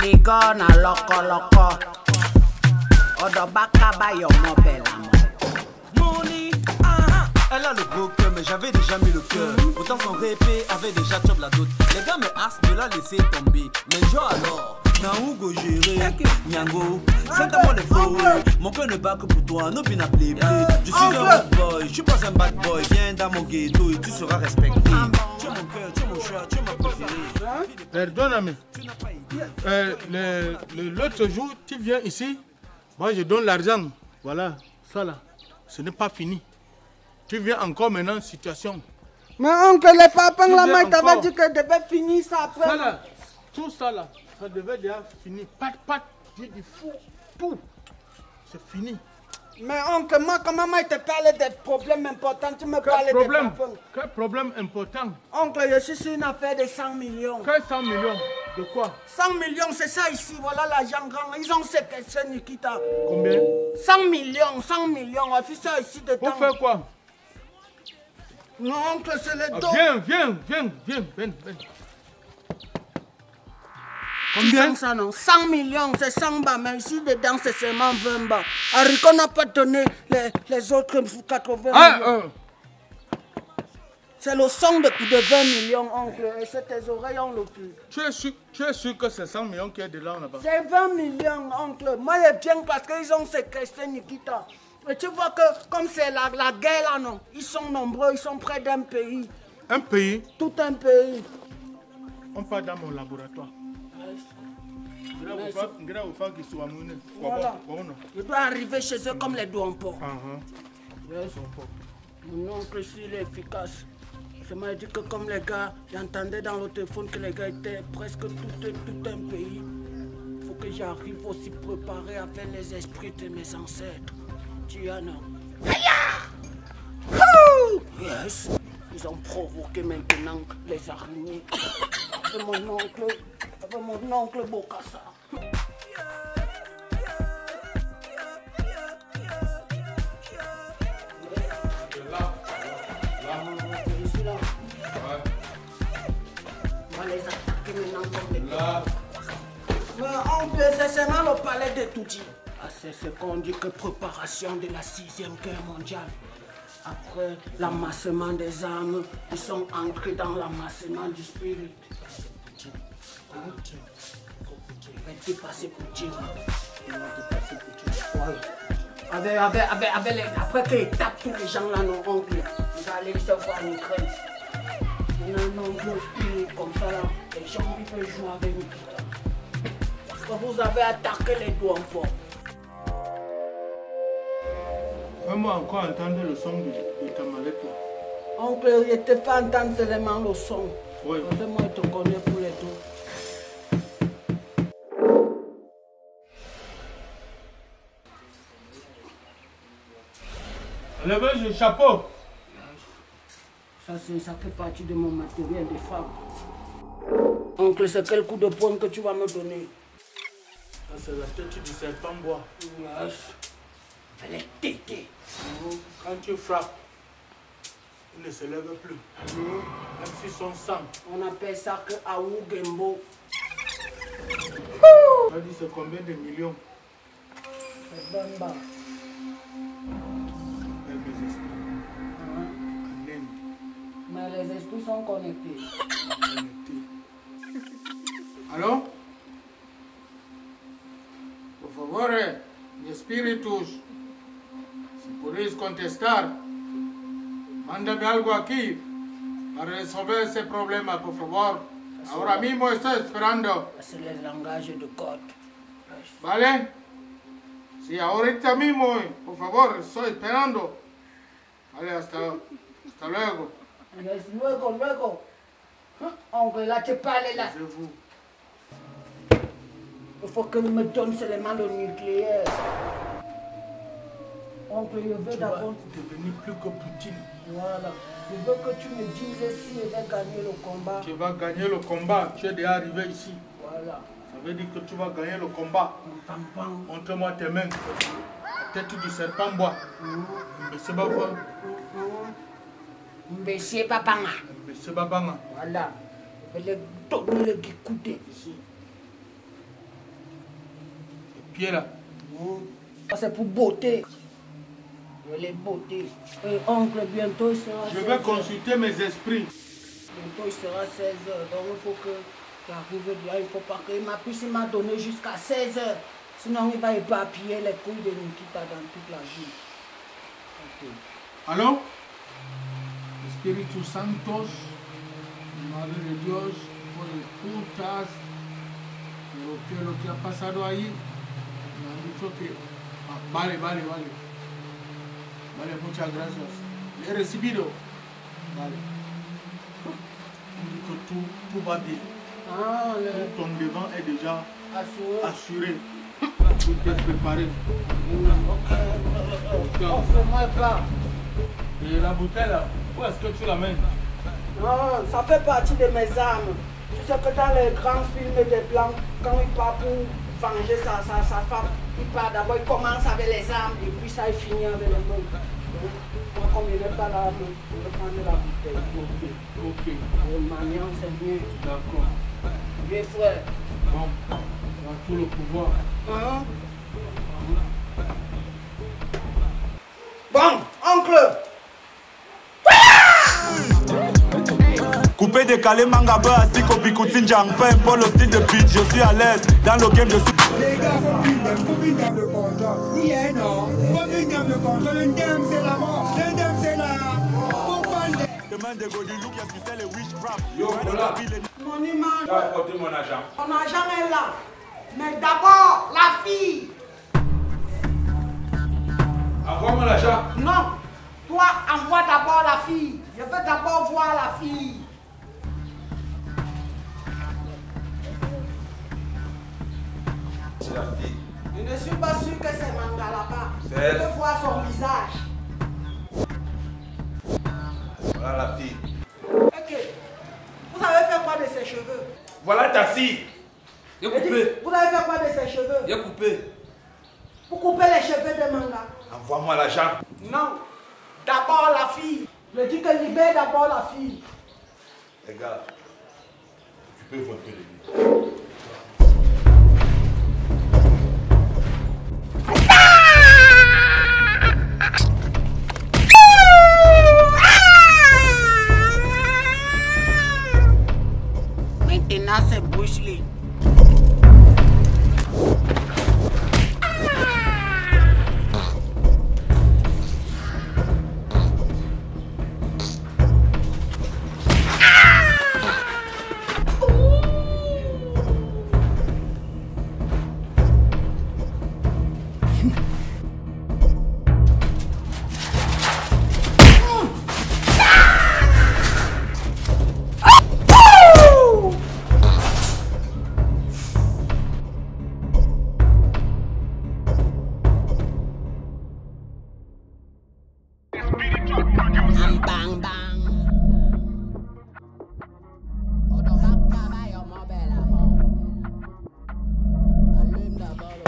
Igona loco loco. Odo baka ba yo mobile amo. Money, elle a le gros cœur, mais j'avais déjà mis le cœur. Autant son répé avait déjà top la doute. Les gars me harcent de la laisser tomber. Mais genre alors, Naougo géré, Nyango, c'est à moi les faux. Mon cœur ne bat que pour toi, no bin a play. Je suis un bad boy, je suis pas un bad boy. Viens dans mon ghetto et tu seras respecté. Tu es mon cœur, tu es mon choix, tu es ma préférée. Pardonne-moi. L'autre jour, tu viens ici. Moi, je donne l'argent. Voilà, ça là. Ce n'est pas fini. Tu viens encore maintenant, situation. Mais oncle, les papas, la main t'avait dit que devait finir ça après. Ça là, tout ça là, ça devait déjà finir. Pat, j'ai dit fou, tout. C'est fini. Mais oncle, moi, quand maman te parlait des problèmes importants, tu me parlais des problèmes. Quel problème important? Oncle, je suis sur une affaire de 100 millions. Quel 100 millions? De quoi? 100 millions, c'est ça ici, voilà l'argent grand. Ils ont séquestré Nikita. Combien? 100 millions, on a fait ça ici de temps. Pour faire quoi? Non, oncle, c'est le dos. Viens. Combien ça non? 100 millions, c'est 100 bas, mais ici dedans c'est seulement 20 bas. Haricot n'a pas donné les autres 80 millions. C'est le son de 20 millions, oncle, et c'est tes oreilles ont le plus. Tu es sûr que c'est 100 millions qui est de là là-bas? C'est 20 millions, oncle. Moi, je viens parce qu'ils ont séquestré Nikita. Et tu vois que comme c'est la guerre là, non, ils sont nombreux, ils sont près d'un pays. Un pays? Tout un pays. On part dans mon laboratoire. Voilà. Je dois arriver chez eux comme les douampos. Yes. Mon oncle, il est efficace. Je m'a dit que comme les gars, j'entendais dans le téléphone que les gars étaient presque tout un pays. Il faut que j'arrive aussi préparé avec les esprits de mes ancêtres. Tiana. Yes. Ils ont provoqué maintenant les araignées. Avec mon oncle Bokassa. Mais oncle, c'est seulement le palais de Toudji. C'est ce qu'on dit que préparation de la 6e guerre mondiale. Après l'amassement des armes, ils sont entrés dans l'amassement du spirit. Ils vont passer pour Dieu. Après qu'ils tapent tous les gens là, nos oncles, ils vont aller se voir en Ukraine. Non, comme ça là, les gens ils peuvent jouer avec nous. Vous avez attaqué les douampos. Fais-moi encore entendre le son de ta mallette là. Oncle, je te fais entendre seulement le son. Oui. Moi, je te connais pour les deux. Levez le chapeau. Ça fait partie de mon matériel de femme. Oncle, c'est quel coup de poing que tu vas me donner? Ça, c'est la tête du serpent bois. Yes. Elle est tétée. Quand tu frappes, il ne se lève plus. Même si son sang. On appelle ça que Aou Gembo. Tu as dit c'est combien de millions? C'est bon bas. Mais les esprits sont connectés. ¿Aló? Por favor, mi espíritus, si podéis contestar, mándame algo aquí para resolver ese problema, por favor. Ahora mismo estoy esperando. C'est le langage de God. ¿Vale? Sí, ahorita mismo, por favor, estoy esperando. Vale, hasta luego. Luego. Oncle, là, tu parles là. Vous. Il faut que tu me donnes seulement le nucléaire. Oncle, je veux d'abord... Tu vas devenir plus que Poutine. Voilà. Je veux que tu me dises si je vais gagner le combat. Tu vas gagner le combat. Tu es déjà arrivé ici. Voilà. Ça veut dire que tu vas gagner le combat. Montre-moi tes mains. Tête du serpent bois. Monsieur Babanga. Monsieur Babanga. Monsieur Babanga. Voilà. Je vais le donner le guicoudé. Ici. pieds là. C'est pour beauté. Les beautés. Et oncle, bientôt il sera 16 Je vais consulter mes esprits. Bientôt il sera 16h. Donc il faut que tu arrives là. Il ne faut pas qu'il m'a donné jusqu'à 16h. Sinon il va éparpiller les couilles de Nikita dans toute la vie. Okay. Allô? Espíritu Santos, Madre de Dios, por el putas, lo que ha pasado ahí, me han dicho que vale, muchas gracias. Le he recibido. Vale. On dit que tout va bien. Ton devant est déjà assuré. Tout est préparé. Et la bouteille là, où est-ce que tu l'amènes? Non, ça fait partie de mes armes. Tu sais que dans les grands films des Blancs, quand il part pour venger sa femme, il part d'abord, il commence avec les armes et puis ça il finit avec les mains. Moi, comme il n'est pas là, je vais prendre la bouteille. Ok. Le maniant, c'est mieux. D'accord. Bien frère. Bon, tu as tout le pouvoir. Hein? Bon, oncle! Coupé, décalé, mangaba, assis, copie, coutinjang, peu importe le style de beat, je suis à l'aise. Dans le game, je suis. Les gars, faut venir le contrôle. Oui et non. Faut venir le contrôle. L'indem, c'est la mort. L'indem, c'est la. Faut pas le. Demain, des godilous qui a sucé les witchcraft. Yo, voilà. Mon image. Tu as apporté mon argent. Mon argent est là. Mais d'abord, la fille. Envoie-moi l'argent. Non. Toi, envoie d'abord la fille. Je veux d'abord voir la fille. C'est la fille. Je ne suis pas sûr que c'est Manga là-bas. Je C'est elle. veux voir son visage. Voilà la fille. Ok. Vous avez fait quoi de ses cheveux? Voilà ta fille. J'ai coupé. Vous avez fait quoi de ses cheveux? J'ai coupé. Vous coupez les cheveux de Manga? Envoie-moi l'argent. Non. D'abord la fille. Je dis que libère d'abord la fille. Les gars, tu peux voter les livres. Maintenant c'est Bruce Lee. Bang bang. Odo baka ba yo mo bella mo. Allume d'abord le.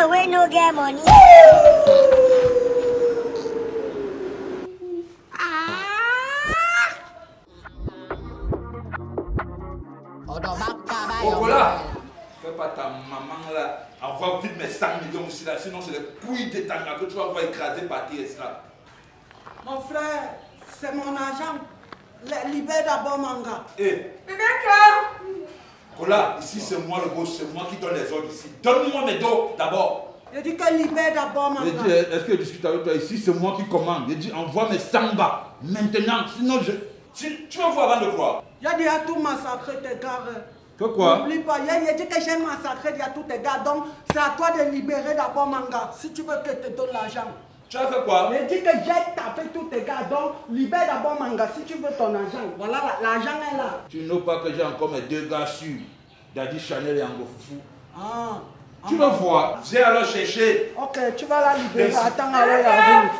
We no get money. Oh voilà. Fais pas ta maman là. Envoie vite mes 5 millions aussi là. Sinon c'est les couilles de ta mère que tu vas voir écraser par terre là. Mon frère, c'est mon argent. Libère d'abord Manga. Eh. Voilà, ici c'est moi le boss, c'est moi qui donne les ordres ici. Donne-moi mes dos d'abord. Je dis que libère d'abord Manga. Je dis, est-ce que je discute avec toi ici? C'est moi qui commande. Je dis, envoie mes samba maintenant. Sinon, tu vas voir avant de croire. J'ai déjà tout massacré tes gars. Que quoi? N'oublie pas, j'ai dit que j'ai massacré déjà tous tes gars. Donc, c'est à toi de libérer d'abord Manga. Si tu veux que je te donne l'argent. Tu as fait quoi? J'ai dit que j'ai tapé tous tes gars. Donc, libère d'abord Manga si tu veux ton argent. Voilà, l'argent est là. Tu n'as pas que j'ai encore mes 2 gars sûrs. Daddy Chanel et Ango Foufou. Tu vas voir. J'ai alors cherché. Ok, tu vas la libérer. Attends, alors, il arrive.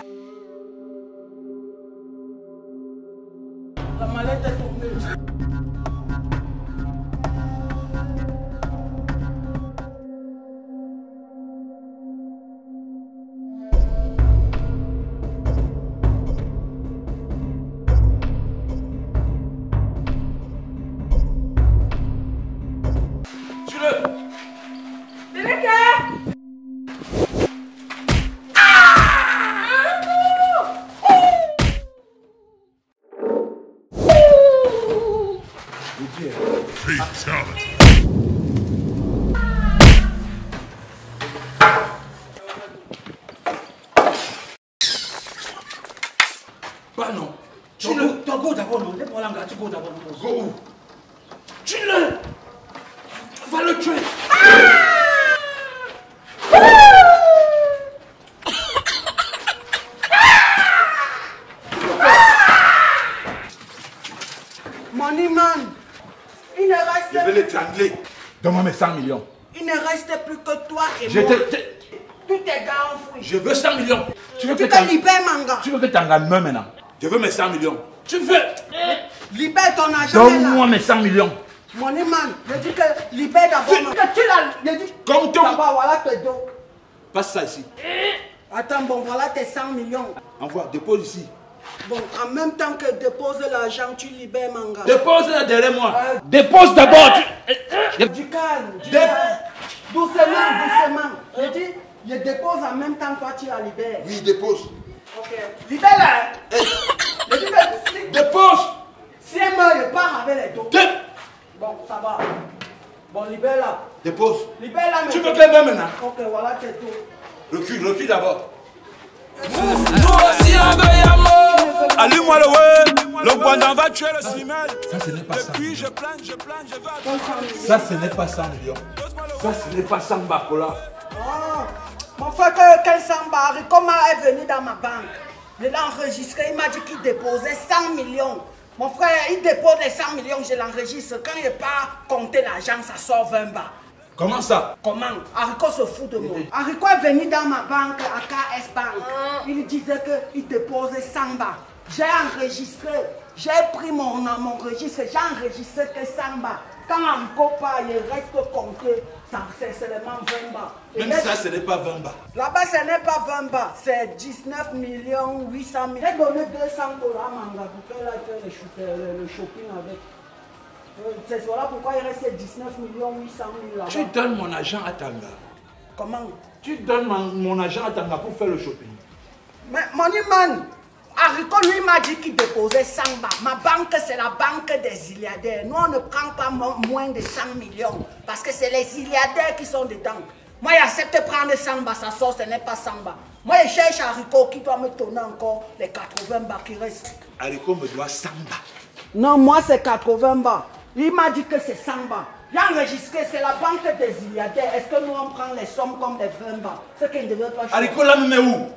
Go d'abord. Go où? Tue-le. Va le tuer. Money man, il ne reste Je vais l'étrangler. Donne-moi mes 100 millions. Il ne reste plus que toi et Je moi. te... Tous tes gars enfouis. Je veux 100 millions. Tu veux Tu que te libères, manga. Tu veux que Tanga meure maintenant? Je veux mes 100 millions. Tu veux? Libère ton argent. Donne-moi mes 100 millions. Money man, je dis que libère d'abord. Tu l'as. Je dis. Comme ton... D'abord, voilà tes dos. Passe ça ici. Attends, bon, voilà tes 100 millions. Envoie, dépose ici. Bon, en même temps que dépose l'argent, tu libères manga. Dépose là derrière moi. Dépose d'abord. Du calme. Doucement, doucement. Je dis, je dépose en même temps que toi tu la libères. Oui, dépose. Ok. Libère-la. Je dis que Dépose. si elle meurt, je pars avec les dos. Bon, ça va. Bon, libère-la. Dépose. Libère-la. Tu veux qu'elle meure maintenant? Ok, voilà tes dos. Recule d'abord. Allume-moi le web, le Guandan va tuer le cimel. Ça, ce n'est pas ça. Depuis, je plane, je veux. Ça, ce n'est pas 100 millions. Ça, ce n'est pas 100 bacola. Oh, mon frère, quel Samba, comment est venu dans ma banque? Je l'ai enregistré, il m'a dit qu'il déposait 100 millions. Mon frère, il dépose les 100 millions, je l'enregistre. Quand il n'est pas compté l'argent, ça sort 20 bas. Comment ça? Comment? Haricot se fout de moi. Haricot est venu dans ma banque à KS Bank. Il disait qu'il déposait 100 bas. J'ai enregistré. J'ai pris mon registre. J'ai enregistré que 100 bas. Quand Haricot part, il reste compté. C'est seulement 20 bas. Même ça, ce n'est pas 20 bas. Là-bas, ce n'est pas 20 bas. C'est 19 800 000. J'ai donné 200 $ à Manga pour qu'elle aille faire le shopping avec. C'est voilà pourquoi il reste 19 800 000 là-bas. Tu donnes mon argent à Tanga. Comment? Tu donnes mon argent à Tanga pour faire le shopping. Mais Money Man, Haricot lui m'a dit qu'il déposait 100 bas. Ma banque, c'est la banque des milliardaires. Nous, on ne prend pas moins de 100 millions. Parce que c'est les milliardaires qui sont dedans. Moi, j'accepte de prendre 100 bas, ça sort, ce n'est pas 100 bas. Moi, je cherche Haricot qui doit me donner encore les 80 bas qui restent. Haricot me doit 100 bas. Non, moi, c'est 80 bas. Il m'a dit que c'est 100 bas. J'ai enregistré, c'est la banque des milliardaires. Est-ce que nous, on prend les sommes comme les 20 bas? Ce qu'il ne devait pas changer. Haricot, là, me met où?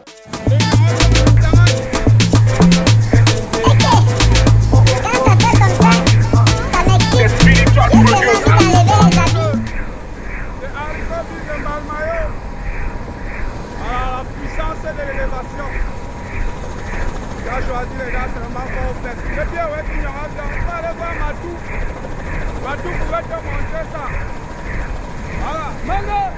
La puissance de l'élévation. J'ai choisi les gars, c'est vraiment complexe. C'est bien, ouais, tu n'auras bien. On va aller voir Matou. Matou pouvait te montrer ça. Voilà, maintenant.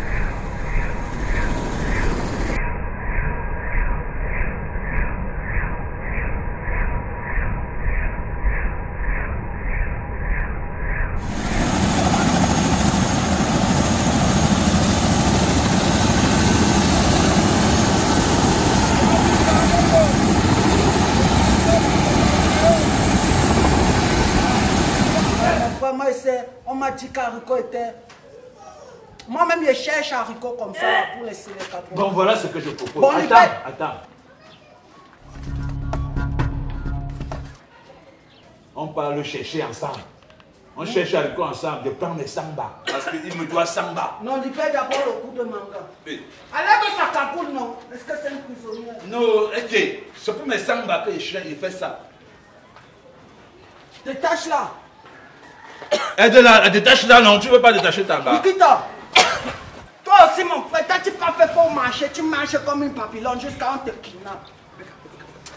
On m'a dit qu'Haricot était... Moi-même, je cherche Haricot comme ça pour laisser les 80. Bon, voilà ce que je propose. Bon, attends. On part le chercher ensemble. On cherche Haricot ensemble. Je prends les 100 bas. Parce qu'il me doit 100 bas. Non, il paie d'abord le coup de manga. Oui. Allez, sa capoule, non. Est-ce que c'est un prisonnier? Non, ok. C'est pour mes 100 bas que je cherche. Il fait ça. Détache là. Aide-la, détache là, non, tu veux pas détacher ta barre. Nikita, toi aussi mon frère, toi tu pas fait pour marcher, tu marches comme une papillon jusqu'à on te kidnappe.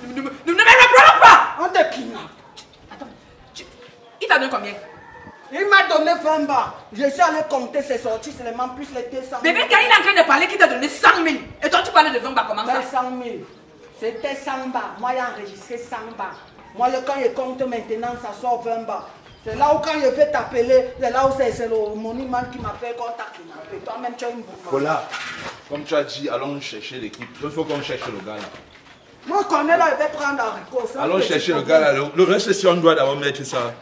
Ne me bloque pas. On te kidnappe. Attends, il t'a donné combien? Il m'a donné 20 bas. Je suis allé compter ses sorties seulement plus les 200 000. Bébé, quand il est en train de parler, qu'il t'a donné 100 000. Et toi tu parlais de 20 bas, comment ça? 100 000. C'était 100 bas. Moi j'ai enregistré 100 bas. Moi quand je compte maintenant, ça sort 20 bas. C'est là où quand je vais t'appeler, c'est là où c'est le monument qui m'appelle quand t'as kidnappé. Toi-même tu as une bombe. Voilà. Comme tu as dit, allons chercher l'équipe. Il faut qu'on cherche le gars là. Moi je connais là, je vais prendre Haricot. Allons chercher le gars là. Le reste, si on doit d'abord mettre ça.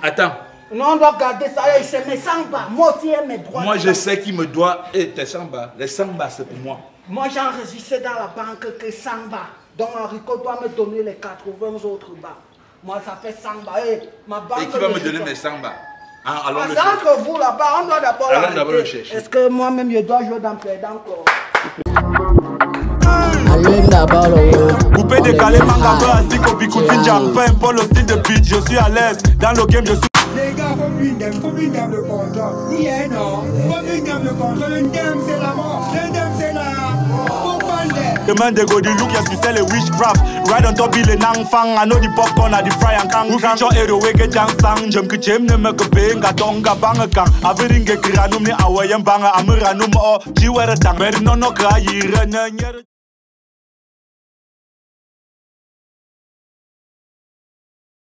Attends. Non, on doit garder ça. C'est mes 100 bas. Moi aussi, j'ai mes droits. Moi, je sais qu'il me doit. Et tes 100 bas. Les 100 bas, c'est pour moi. Moi, j'ai enregistré dans la banque que 100 bas. Donc Haricot doit me donner les 80 autres bas. Moi, ça fait 100 balles. Ma banque. Et qui va me donner mes 100 balles? Ah, allons le chercher. Entre vous là-bas, on doit d'abord le chercher. Est-ce que moi-même, je dois jouer dans perdant encore? Allume d'abord le Coupé, décalé, manga, assis, copie, coutinja. Peu importe le style de beat, je suis à l'aise. Dans le game, je suis. Les gars, faut plus d'âme le contrôle. Oui et non, faut plus d'âme le contrôle. Le dame, c'est la mort. Le dame, c'est la. Faut pas le. The man they go the look, yes, we sell a witchcraft. Right on top, il est nang fang. I know the popcorn, I the fry and kang. Who feature hero, we get jang sang. Jam ke jem ne me ke benga tonga banga kang. Avering ke kiranum ni awayam banga. Amuranum o, jiwere tang. Mer no no kra yire ne nyer.